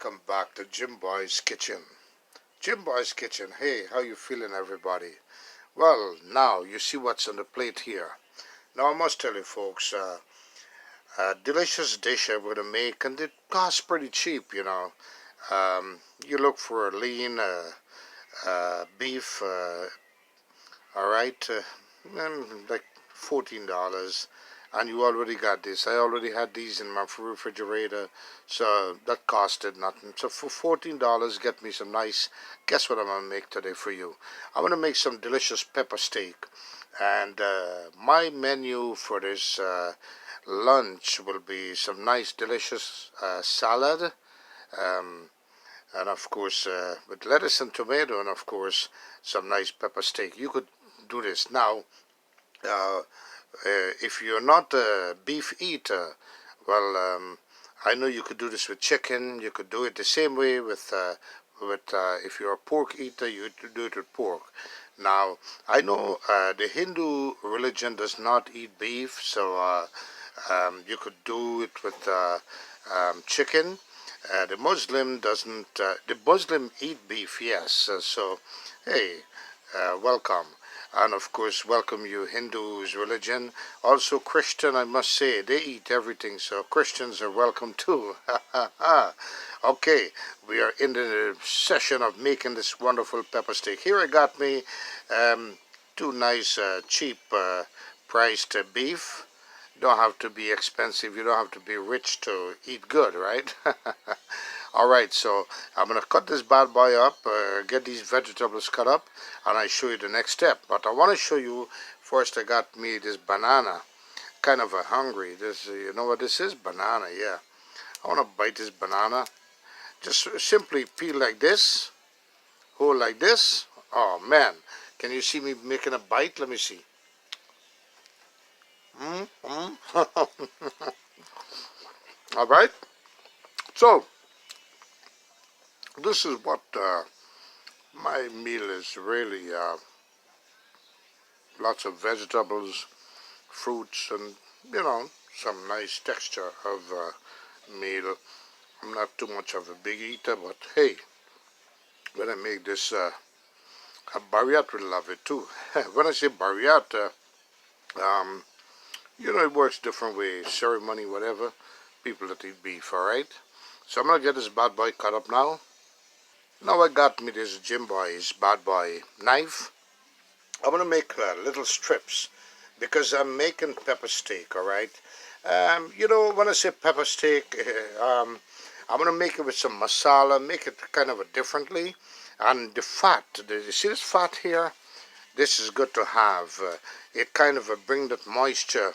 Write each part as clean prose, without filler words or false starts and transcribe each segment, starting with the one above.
welcome back to Jim Boy's Kitchen. Jim Boy's Kitchen. Hey, how you feeling, everybody? Well, now you see what's on the plate here. Now I must tell you, folks, a delicious dish I'm going to make, and it costs pretty cheap. You look for a lean beef, all right, and like $14. And you already got this. I already had these in my refrigerator, so that costed nothing. So for $14, get me some nice. Guess what I'm gonna make today for you? I'm gonna make some delicious pepper steak, and my menu for this lunch will be some nice, delicious salad, um, and of course with lettuce and tomato, and of course some nice pepper steak. You could do this now. Uh, if you're not a beef eater, well, I know you could do this with chicken. You could do it the same way with if you're a pork eater, you do it with pork. Now, I know the Hindu religion does not eat beef, so you could do it with chicken. The Muslim doesn't. The Muslim eat beef, yes. So, hey, welcome. And of course, welcome you, Hindus religion. Also, Christian, I must say, they eat everything, so Christians are welcome too. Okay, we are in the session of making this wonderful pepper steak. Here I got me two nice, cheap priced beef. Don't have to be expensive. You don't have to be rich to eat good, right? All right, so I'm going to cut this bad boy up, get these vegetables cut up, and I show you the next step. But I want to show you first. I got me this banana. Kind of a hungry. This, you know what this is? Banana. Yeah. I want to bite this banana. Just simply peel like this, hold like this. Oh man, can you see me making a bite? Let me see. All right. So this is what my meal is really. Lots of vegetables, fruits, and some nice texture of meal. I'm not too much of a big eater, but hey, when I make this, Bariat will love it too. When I say Bariat, um, it works different ways, ceremony, whatever. People that eat beef, all right. So I'm gonna get this bad boy cut up now. Now I got me this Jim Boy's bad boy knife. I'm gonna make little strips because I'm making pepper steak. All right. When I say pepper steak, I'm gonna make it with some masala, make it kind of a differently, and the fat. You see this fat here? This is good to have. It kind of bring that moisture.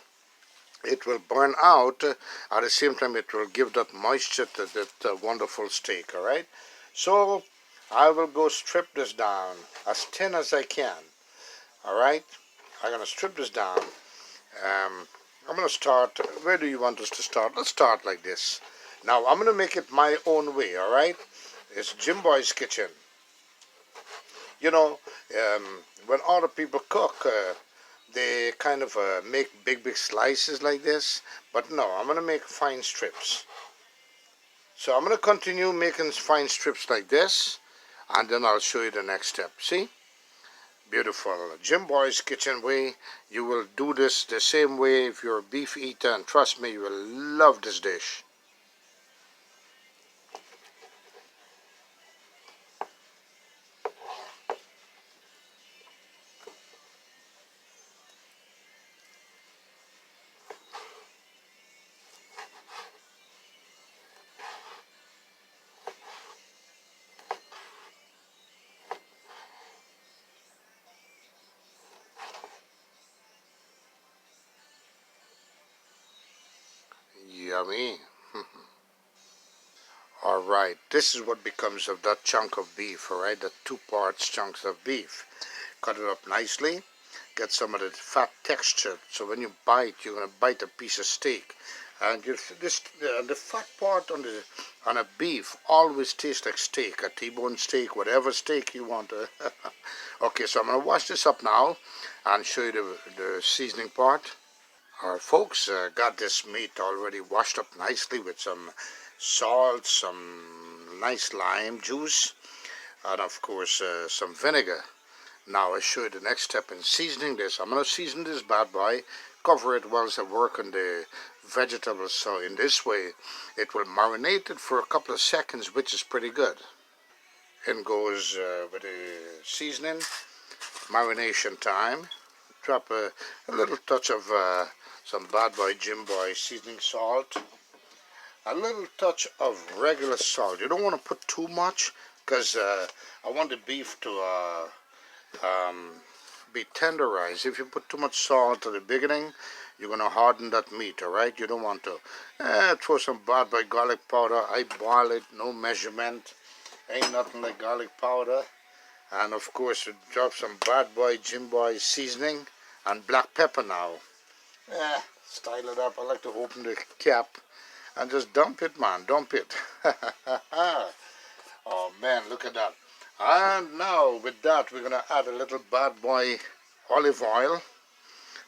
It will burn out. At the same time, it will give that moisture to that wonderful steak. All right. So I will go strip this down as thin as I can. All right. I'm gonna strip this down. I'm going to start. Where do you want us to start? Let's start like this. Now, I'm going to make it my own way, all right? It's Jim Boy's Kitchen. You know, um, when other people cook, they kind of make big, big slices like this. But no, I'm going to make fine strips. So I'm going to continue making fine strips like this, and then I'll show you the next step. See? Beautiful. Jim Boy's Kitchen way. You will do this the same way if you're a beef eater, and trust me, you will love this dish. Yummy. All right, this is what becomes of that chunk of beef, all right, the two parts chunks of beef. Cut it up nicely, get some of the fat texture, so when you bite, you're going to bite a piece of steak. And the fat part on a beef always tastes like steak, a T-bone steak, whatever steak you want. Okay, so I'm going to wash this up now and show you the seasoning part. Our folks got this meat already washed up nicely with some salt, some some nice lime juice, and of course some vinegar. Now I show you the next step in seasoning this. I'm going to season this bad boy, cover it whilst I work on the vegetables, so in this way it will marinate it for a couple of seconds, which is pretty good. In goes with the seasoning, marination time. Drop a little touch of some bad boy Jim Boy seasoning salt, a little touch of regular salt. You don't want to put too much because I want the beef to be tenderized. If you put too much salt at the beginning, you're going to harden that meat, alright? You don't want to. Throw some bad boy garlic powder. I boil it, no measurement. Ain't nothing like garlic powder. And of course, you drop some bad boy Jim Boy seasoning and black pepper now. Style it up. I like to open the cap and just dump it, man. Dump it. Oh man, look at that. And now with that, we're gonna add a little bad boy olive oil.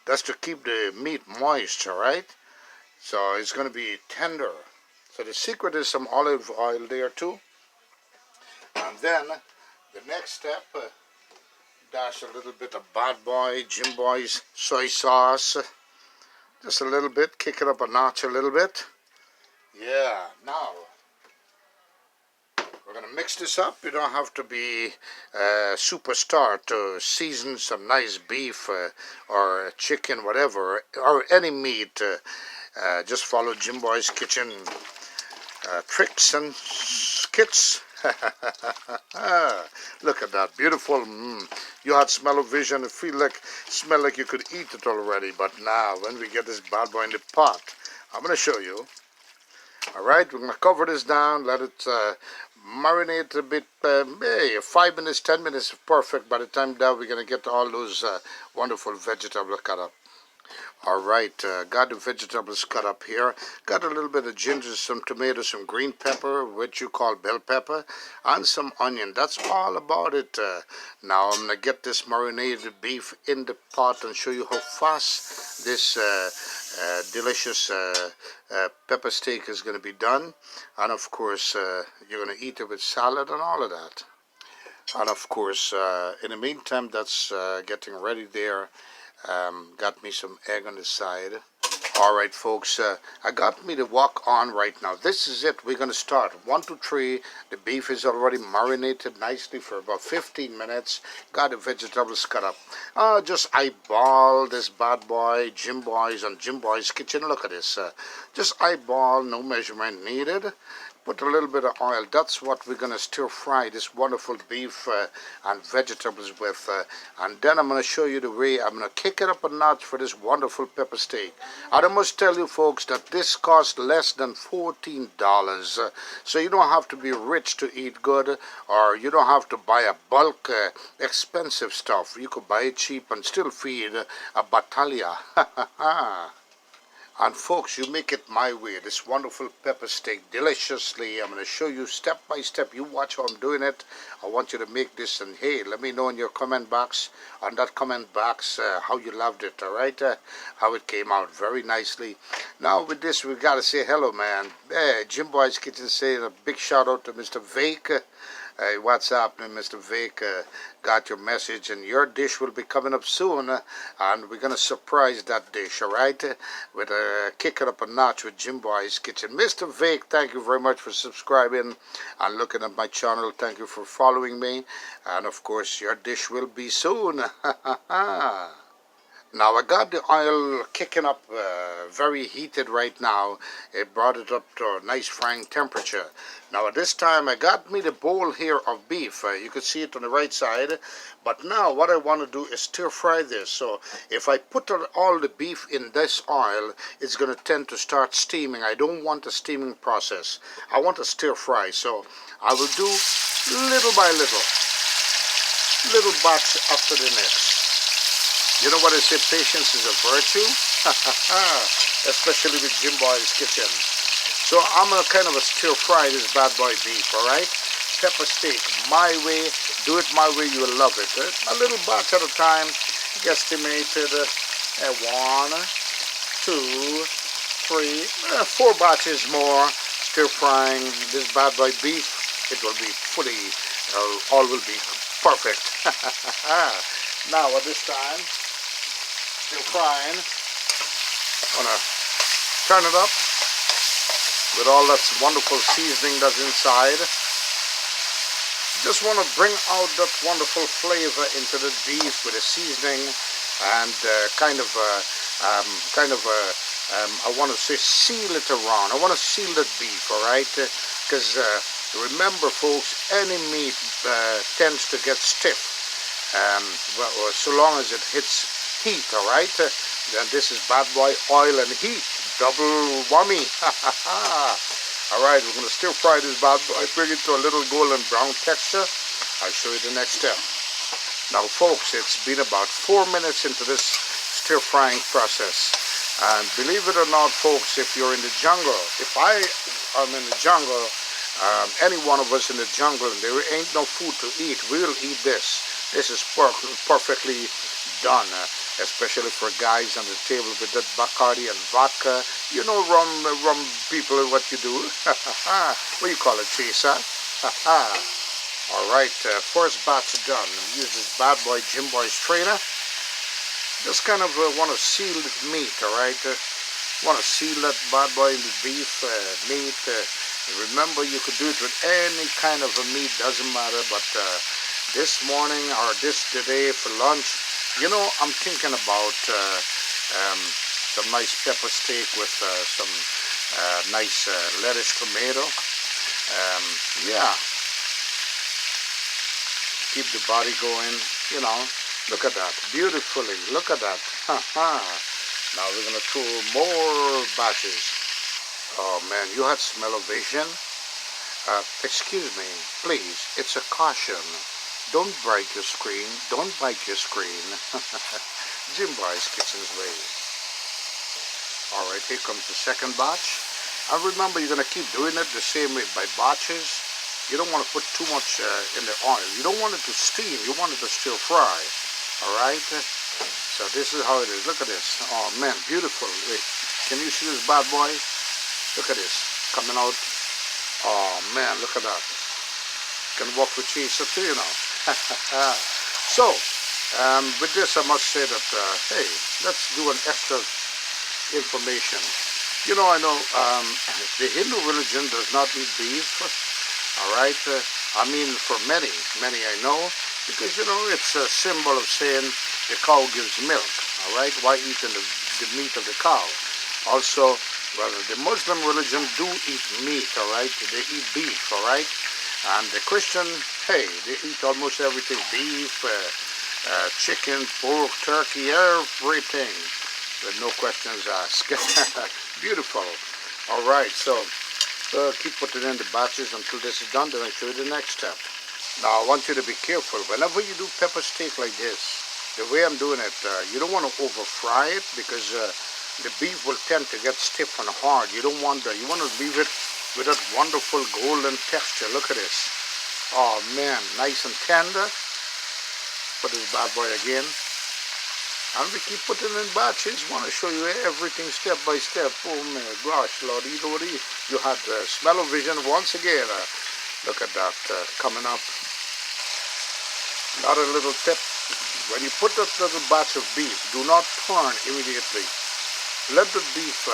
That's to keep the meat moist, alright? So it's gonna be tender. So the secret is some olive oil there too. And then the next step, dash a little bit of bad boy Jim Boy's soy sauce. Just a little bit, kick it up a notch a little bit. Yeah, now we're going to mix this up. You don't have to be a superstar to season some nice beef or chicken, whatever, or any meat. Just follow Jim Boy's kitchen tricks and skits. Look at that, beautiful. You had smell-o-vision, it smell like you could eat it already. But now, when we get this bad boy in the pot, I'm going to show you. Alright, we're going to cover this down, let it marinate a bit, 5 minutes, 10 minutes, perfect. By the time that we're going to get all those wonderful vegetables cut up. Alright, got the vegetables cut up here. Got a little bit of ginger, some tomatoes, some green pepper, which you call bell pepper, and some onion. That's all about it. Now I'm going to get this marinated beef in the pot and show you how fast this delicious pepper steak is going to be done. And of course, you're going to eat it with salad and all of that. And of course, in the meantime, that's getting ready there. Got me some egg on the side. Alright folks, I got me the wok on right now. This is it. We're going to start. 1, 2, 3. The beef is already marinated nicely for about 15 minutes. Got the vegetables cut up. Just eyeball this bad boy, Jim Boy's on Jim Boy's Kitchen. Look at this. Just eyeball, no measurement needed. Put a little bit of oil. That's what we're going to stir fry this wonderful beef and vegetables with. And then I'm going to show you the way I'm going to kick it up a notch for this wonderful pepper steak. I must tell you folks that this costs less than $14. So you don't have to be rich to eat good, or you don't have to buy a bulk expensive stuff. You could buy it cheap and still feed a battaglia. And folks, you make it my way, this wonderful pepper steak, deliciously. I'm going to show you step by step. You watch how I'm doing it. I want you to make this, and hey, let me know in your comment box, on that comment box, how you loved it, alright? How it came out very nicely. Now with this, we got to say hello, man. Hey, Jim Boy's Kitchen saying a big shout out to Mr. Vake. Hey, what's happening, Mr. Vic? Got your message, and your dish will be coming up soon, and we're going to surprise that dish, all right? With a kick it up a notch with Jim Boy's Kitchen. Mr. Vic, thank you very much for subscribing and looking at my channel. Thank you for following me, and of course, your dish will be soon. Now I got the oil kicking up, very heated right now. It brought it up to a nice frying temperature. Now at this time I got me the bowl here of beef. You can see it on the right side. But now what I want to do is stir fry this. So if I put all the beef in this oil, it's going to tend to start steaming. I don't want a steaming process. I want to stir fry. So I will do little by little batch after the next. You know what I say, patience is a virtue, especially with Jim Boy's Kitchen. So I'm going to kind of stir fry this bad boy beef, alright? Pepper steak, my way, do it my way, you will love it. A little batch at a time, guesstimated 1, 2, 3, 4 batches more, stir frying this bad boy beef. it will be fully, all will be perfect. Now at this time, still frying. Gonna turn it up with all that wonderful seasoning that's inside. Just want to bring out that wonderful flavor into the beef with the seasoning and I want to say seal it around. I want to seal that beef, all right? Because remember, folks, any meat tends to get stiff. Well, so long as it hits heat, all right? Then this is bad boy oil and heat, double whammy. All right, we're going to stir fry this bad boy, bring it to a little golden brown texture. I'll show you the next step. Now, folks, it's been about 4 minutes into this stir frying process. And believe it or not, folks, if you're in the jungle, if I am in the jungle, any one of us in the jungle, and there ain't no food to eat, we'll eat this. This is perfectly done, especially for guys on the table with that Bacardi and vodka. You know, rum people, what you do. What do you call it, chaser? All right, first batch done. Use this bad boy Jim Boy's strainer. Just kind of want to seal the meat, all right? Want to seal that bad boy in the beef meat. Remember, you could do it with any kind of a meat, doesn't matter, but this morning or today for lunch, you know, I'm thinking about some nice pepper steak with some nice lettuce tomato. Yeah, keep the body going, you know. Look at that, beautifully, look at that. Now we're going to throw more batches. Oh man, you had smell-o-vision. Excuse me, please, it's a caution. Don't break your screen. Don't bite your screen. Jim Boy's Kitchen's way. All right, here comes the second batch. And remember, you're going to keep doing it the same way by batches. You don't want to put too much in the oil. You don't want it to steam. You want it to stir fry. All right? So this is how it is. Look at this. Oh, man, beautiful. Wait, can you see this bad boy? Look at this. Coming out. Oh, man, look at that. Can walk with chaser too, you know. So, with this I must say that, hey, let's do an extra information. You know, I know the Hindu religion does not eat beef, all right? I mean, for many I know, because, you know, it's a symbol of saying the cow gives milk, all right? Why eat the meat of the cow? Also, well, the Muslim religion do eat meat, all right? They eat beef, all right? And the Christian, hey, they eat almost everything, beef, chicken, pork, turkey, everything, with no questions asked. Beautiful. All right, so keep putting in the batches until this is done, then I'll show you the next step. Now, I want you to be careful. Whenever you do pepper steak like this, the way I'm doing it, you don't want to over fry it because the beef will tend to get stiff and hard. You don't want that. You want to leave it with that wonderful golden texture. Look at this. Oh man, nice and tender. Put this bad boy again. And we keep putting in batches. Want to show you everything step by step. Oh my gosh, Lord, you had smell-o-vision once again. Look at that coming up. Another little tip. When you put that little batch of beef, do not turn immediately. Let the beef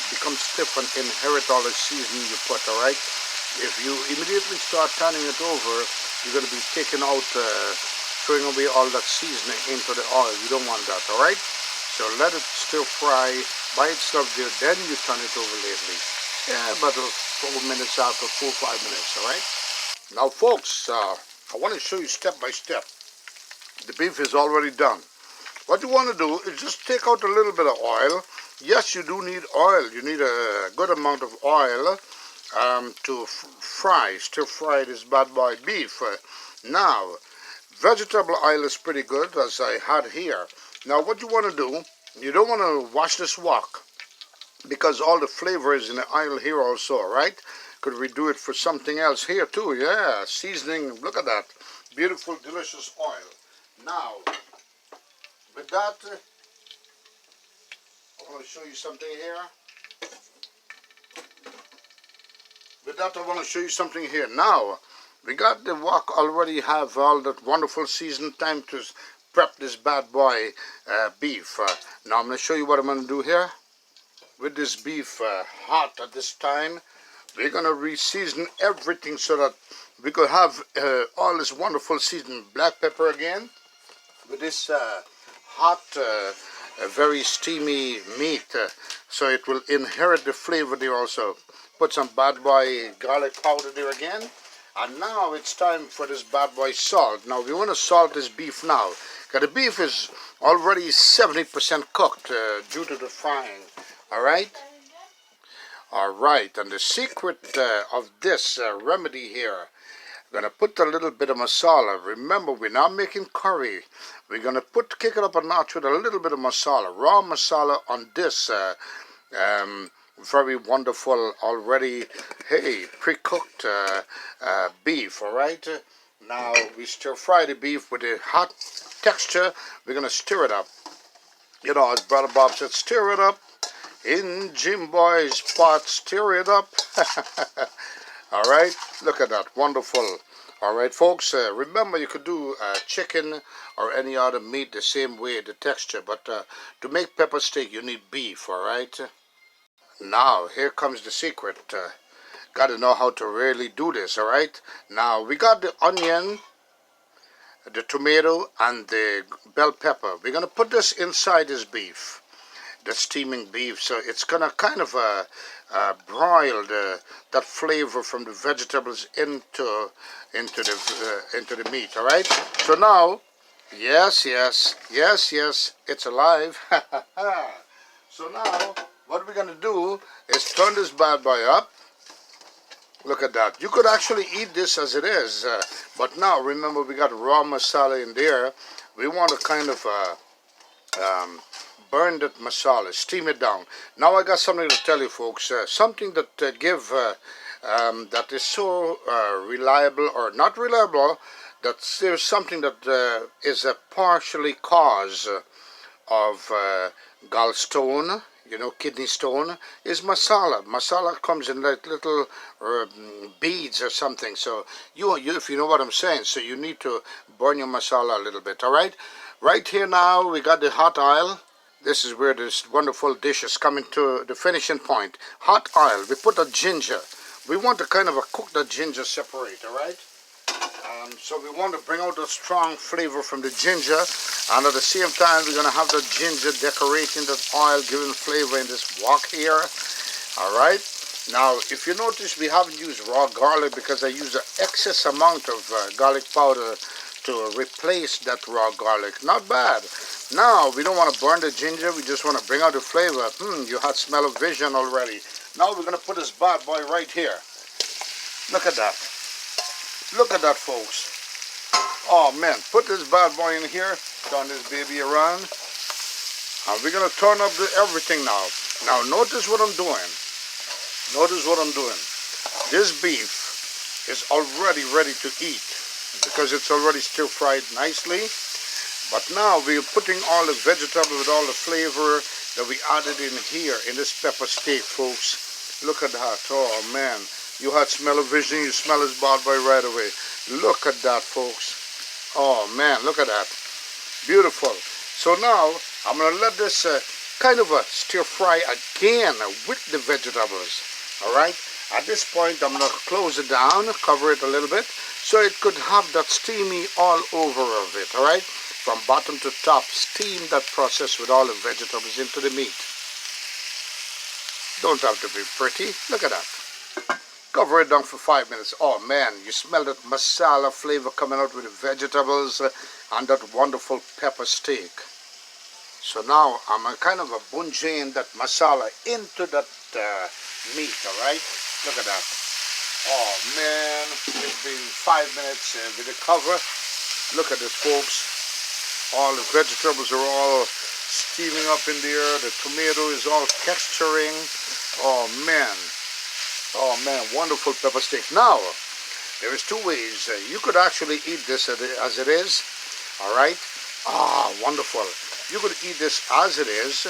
become stiff and inherit all the seasoning you put, all right? If you immediately start turning it over, you're going to be taking out, throwing away all that seasoning into the oil. You don't want that, all right? So let it stir fry by itself there, then you turn it over lately. Yeah, about 4 minutes after 4 or 5 minutes, all right? Now, folks, I want to show you step by step. The beef is already done. What you want to do is just take out a little bit of oil. Yes, you do need oil. You need a good amount of oil to stir fry this bad boy beef. Now, vegetable oil is pretty good, as I had here. Now, what you want to do, you don't want to wash this wok, because all the flavor is in the oil here also, right? Could we do it for something else here too? Yeah, seasoning, look at that. Beautiful, delicious oil. Now, with that, I want to show you something here. with that, I want to show you something here. Now, we got the wok already have all that wonderful season time to prep this bad boy beef. Now, I'm going to show you what I'm going to do here. With this beef hot at this time, we're going to re-season everything so that we could have all this wonderful seasoned black pepper again with this hot, very steamy meat, so it will inherit the flavor there also. Put some bad boy garlic powder there again. And now it's time for this bad boy salt. Now we want to salt this beef now, because the beef is already 70% cooked due to the frying. Alright? Alright, and the secret of this remedy here, we're going to put a little bit of masala. Remember, we're not making curry. We're going to kick it up a notch with a little bit of masala, raw masala on this very wonderful already, hey, pre-cooked beef, all right? Now, we stir fry the beef with a hot texture. We're going to stir it up. You know, as Brother Bob said, stir it up. In Jim Boy's pot, stir it up. All right, look at that, wonderful. All right, folks, remember you could do chicken or any other meat the same way, the texture, but to make pepper steak, you need beef, all right? Now, here comes the secret. Got to know how to really do this, all right? Now, we got the onion, the tomato, and the bell pepper. We're going to put this inside this beef, the steaming beef, so it's going to kind of broil that flavor from the vegetables into the meat, all right? So now, yes, it's alive. So now, what we're going to do is turn this bad boy up. Look at that. You could actually eat this as it is, but now remember we got raw masala in there. We want to kind of burn that masala, steam it down. Now I got something to tell you, folks. Something that that is so reliable or not reliable. That there's something that is a partially cause of gallstone, you know, kidney stone, is masala. Masala comes in like little beads or something. So you, if you know what I'm saying, so you need to burn your masala a little bit. All right. Right here now we got the hot oil. This is where this wonderful dish is coming to the finishing point. Hot oil. We put the ginger. We want to kind of cook the ginger separate. All right. So we want to bring out the strong flavor from the ginger, and at the same time we're going to have the ginger decorating that oil, giving flavor in this wok here. All right. Now, if you notice, we haven't used raw garlic because I use an excess amount of garlic powder to replace that raw garlic. Not bad. Now, we don't want to burn the ginger. We just want to bring out the flavor. You had smell of vision already. Now we're going to put this bad boy right here. Look at that. Look at that, folks. Oh, man. Put this bad boy in here. Turn this baby around. And we're going to turn up everything now. Now, notice what I'm doing. Notice what I'm doing. This beef is already ready to eat because it's already stir-fried nicely. But now we're putting all the vegetables with all the flavor that we added in here in this pepper steak, folks. Look at that. Oh, man. You had smell of vision, you smell his bad boy right away. Look at that, folks. Oh, man, look at that. Beautiful. So now, I'm going to let this kind of stir fry again with the vegetables. All right? At this point, I'm going to close it down, cover it a little bit, so it could have that steamy all over of it. All right? From bottom to top, steam that process with all the vegetables into the meat. Don't have to be pretty. Look at that. Cover it down for 5 minutes. Oh man, you smell that masala flavor coming out with the vegetables and that wonderful pepper steak. So now I'm kind of bungeing that masala into that meat, all right? Look at that. Oh man, it's been 5 minutes with the cover. Look at this, folks. All the vegetables are all steaming up in there. The tomato is all texturing. Oh man. Oh man, wonderful pepper steak. Now, there is two ways. You could actually eat this as it is. All right? Ah, wonderful. You could eat this as it is,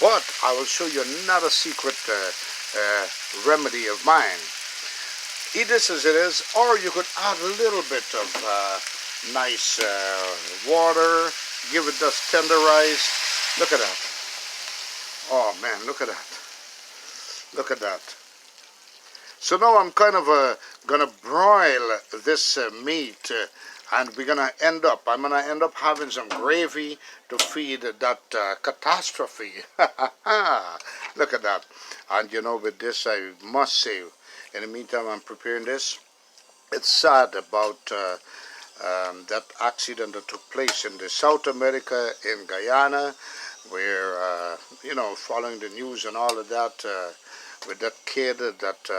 but I will show you another secret remedy of mine. Eat this as it is, or you could add a little bit of nice water, give it just tenderized. Look at that. Oh man, look at that. Look at that. So now I'm kind of gonna broil this meat, and I'm gonna end up having some gravy to feed that catastrophe. Look at that. And you know, with this, I must say, in the meantime, I'm preparing this. It's sad about that accident that took place in the South America in Guyana, where following the news and all of that, with that kid that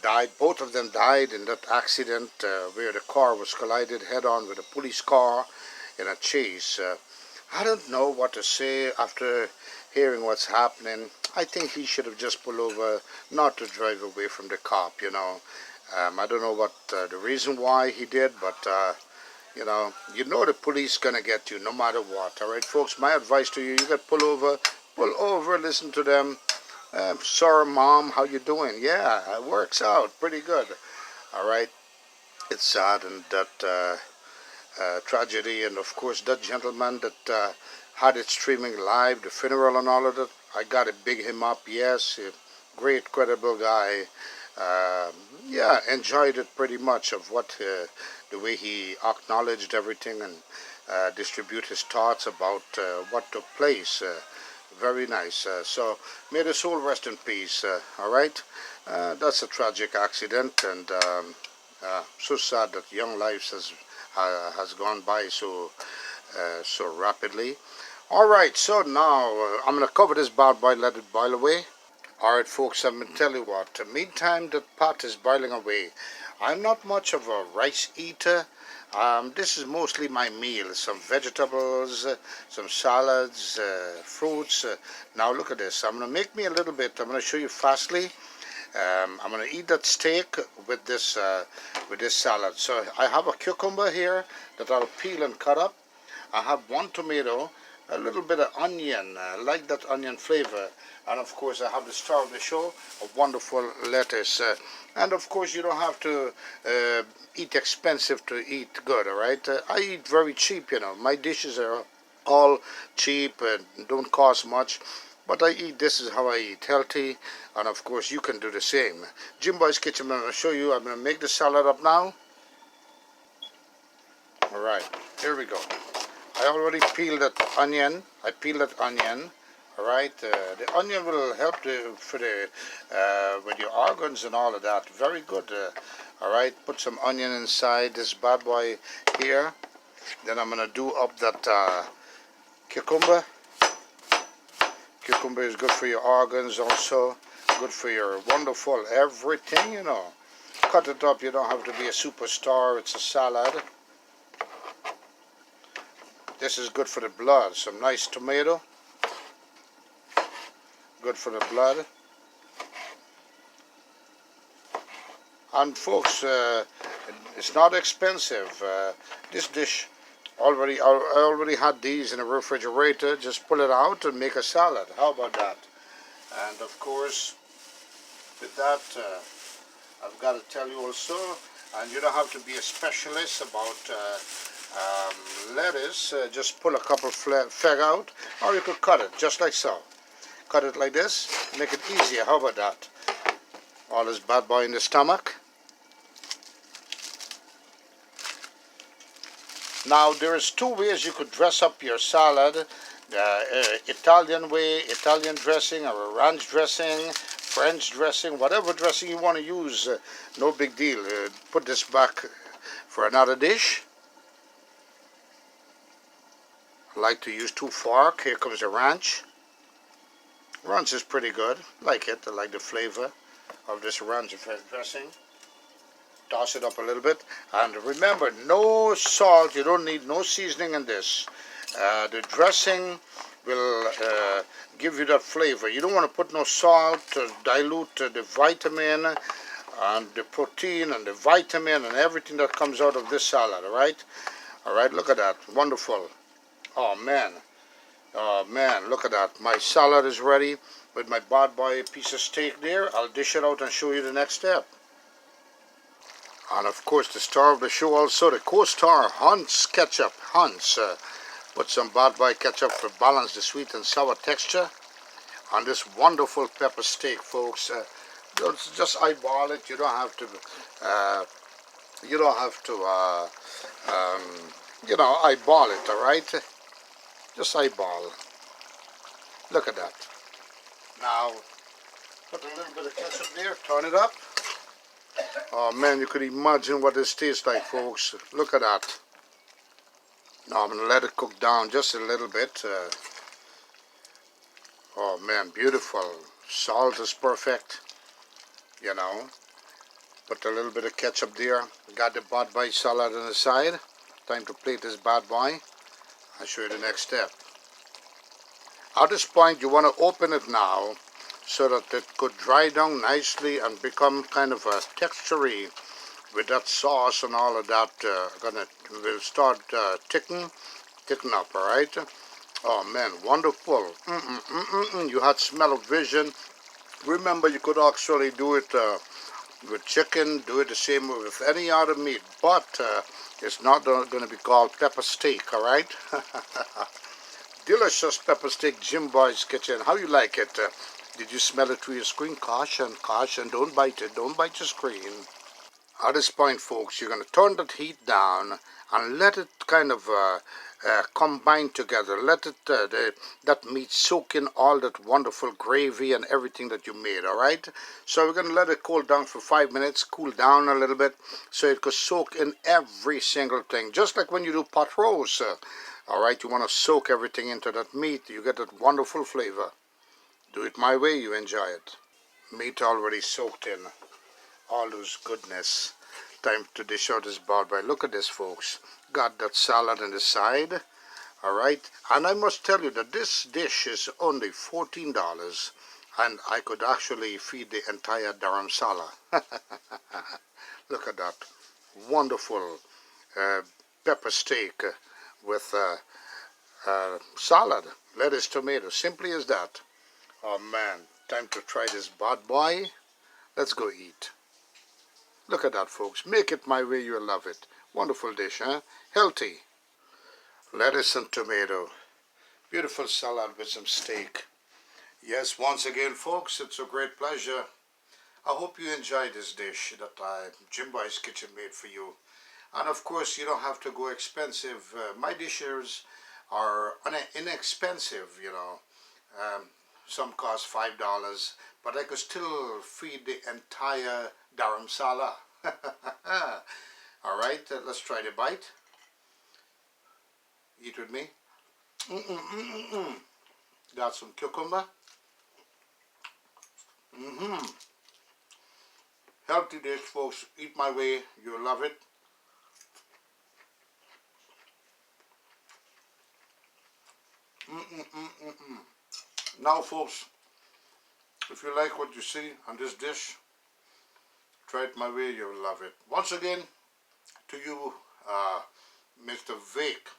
died. Both of them died in that accident where the car was collided head-on with a police car in a chase. I don't know what to say after hearing what's happening. I think he should have just pulled over, not to drive away from the cop, I don't know what the reason why he did, but the police gonna get you no matter what. All right, folks. My advice to you: you got pull over, listen to them. Sorry, mom, how you doing? Yeah, it works out pretty good. All right. It's sad and that tragedy, and of course that gentleman that had it streaming live, the funeral and all of that. I got to big him up. Yes, a great, credible guy. Um, yeah, enjoyed it pretty much of what the way he acknowledged everything and distribute his thoughts about what took place. Very nice. So may the soul rest in peace. All right, that's a tragic accident, and so sad that young lives has gone by so rapidly. All right, so now I'm gonna cover this bad boy, let it boil away. All right, folks, I'm going to tell you what. Meantime, the pot is boiling away. I'm not much of a rice eater. This is mostly my meal. Some vegetables, some salads, fruits. Now look at this. I'm going to make me a little bit. I'm going to show you fastly. I'm going to eat that steak with this salad. So I have a cucumber here that I'll peel and cut up. I have one tomato, a little bit of onion, like that onion flavor, and of course I have the star of the show, a wonderful lettuce. And of course you don't have to eat expensive to eat good, all right? I eat very cheap, My dishes are all cheap and don't cost much. But I eat, this is how I eat, healthy, and of course you can do the same. Jim Boy's Kitchen, I'm going to show you, I'm going to make the salad up now. All right, here we go. I already peeled that onion. I peeled that onion. All right. The onion will help for the with your organs and all of that. Very good. All right. Put some onion inside this bad boy here. Then I'm gonna do up that cucumber. Cucumber is good for your organs, also good for your wonderful everything. Cut it up. You don't have to be a superstar. It's a salad. This is good for the blood. Some nice tomato. Good for the blood. And folks, it's not expensive. This dish, I already had these in the refrigerator. Just pull it out and make a salad. How about that? And of course, with that, I've got to tell you also, and you don't have to be a specialist about lettuce. Just pull a couple feg out, or you could cut it just like so. Cut it like this, make it easier. How about that? All this bad boy in the stomach. Now there is two ways you could dress up your salad. Italian way, Italian dressing, or a ranch dressing, French dressing, whatever dressing you want to use. No big deal. Put this back for another dish. I like to use 2 forks. Here comes the ranch. Ranch is pretty good. Like it. I like the flavor of this ranch dressing. Toss it up a little bit. And remember, no salt. You don't need no seasoning in this. The dressing will give you that flavor. You don't want to put no salt to dilute the vitamin and the protein and the vitamin and everything that comes out of this salad, all right? All right, look at that. Wonderful. Oh, man. Oh, man, look at that. My salad is ready with my bad boy piece of steak there. I'll dish it out and show you the next step. And of course, the star of the show also, the co-star, Hunt's Ketchup. Hunt's. Put some bad boy ketchup to balance the sweet and sour texture on this wonderful pepper steak, folks. Just eyeball it. You don't have to. You don't have to. Um, eyeball it. All right. Just eyeball. Look at that. Now, put a little bit of ketchup there. Turn it up. Oh man, you could imagine what this tastes like, folks. Look at that. Now I'm gonna let it cook down just a little bit. Oh man, beautiful. Salt is perfect. You know. Put a little bit of ketchup there. Got the bad boy salad on the side. Time to plate this bad boy. I'll show you the next step. At this point, you want to open it now so that it could dry down nicely and become kind of a texture-y with that sauce and all of that. Will start thicken up, all right? Oh man, wonderful. You had smell of vision. Remember, you could actually do it with chicken, do it the same with any other meat, but it's not going to be called pepper steak, all right? Delicious pepper steak, Jim Boy's Kitchen. How you like it? Did you smell it through your screen? Caution, caution, don't bite it, don't bite your screen. At this point, folks, you're going to turn that heat down and let it kind of combine together. Let it that meat soak in all that wonderful gravy and everything that you made, all right? So we're going to let it cool down for 5 minutes, cool down a little bit, so it could soak in every single thing, just like when you do pot roast. All right, you want to soak everything into that meat. You get that wonderful flavor. Do it my way, you enjoy it. Meat already soaked in all those goodness. Time to dish out this bad boy. Look at this, folks. Got that salad on the side. All right, and I must tell you that this dish is only $14, and I could actually feed the entire Dharamsala. Look at that wonderful pepper steak with salad, lettuce, tomato. Simply as that. Oh man, time to try this bad boy. Let's go eat. Look at that, folks. Make it my way, you'll love it. Wonderful dish, huh? Healthy. Lettuce and tomato. Beautiful salad with some steak. Yes, once again, folks, it's a great pleasure. I hope you enjoyed this dish that Jim Boy's Kitchen made for you. And of course, you don't have to go expensive. My dishes are inexpensive, you know. Some cost $5, but I could still feed the entire Dharamsala. All right, let's try the bite. Eat with me. Got some cucumber. Healthy dish, folks. Eat my way. You'll love it. Now, folks, if you like what you see on this dish, try it my way. You'll love it. Once again, to you, Mr. Vake,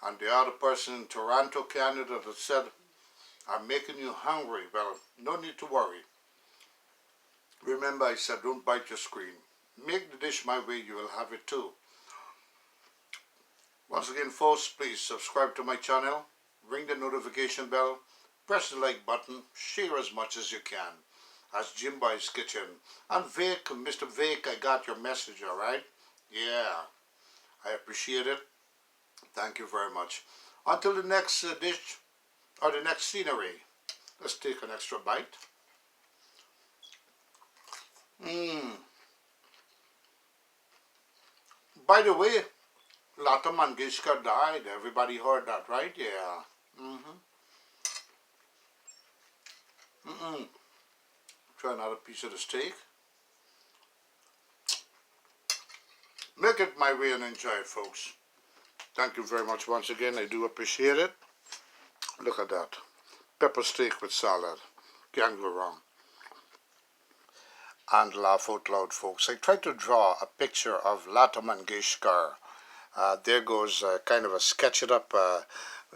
and the other person in Toronto, Canada, that said, I'm making you hungry. Well, no need to worry. Remember, I said, don't bite your screen. Make the dish my way, you will have it too. Once again, folks, please subscribe to my channel, ring the notification bell, press the like button, share as much as you can. That's Jim Boy's Kitchen. And Vic, Mr. Vic, I got your message, all right? Yeah, I appreciate it. Thank you very much. Until the next dish, or the next scenery, let's take an extra bite. By the way, Lata Mangeshkar died. Everybody heard that, right? Yeah. Try another piece of the steak. Make it my way and enjoy it, folks. Thank you very much once again. I do appreciate it. Look at that. Pepper steak with salad. Can't go wrong. And laugh out loud, folks. I tried to draw a picture of Lata Mangeshkar. There goes kind of a sketched up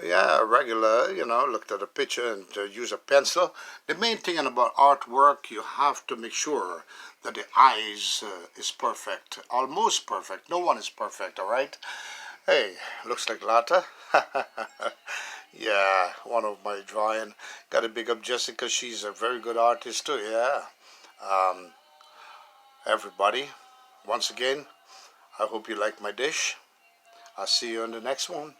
Yeah, regular, looked at a picture and use a pencil. The main thing about artwork, you have to make sure that the eyes is perfect, almost perfect. No one is perfect, all right? Hey, looks like Lata. Yeah, one of my drawing. Got to big up Jessica. She's a very good artist too. Yeah. Um, everybody, once again, I hope you like my dish. I'll see you on the next one.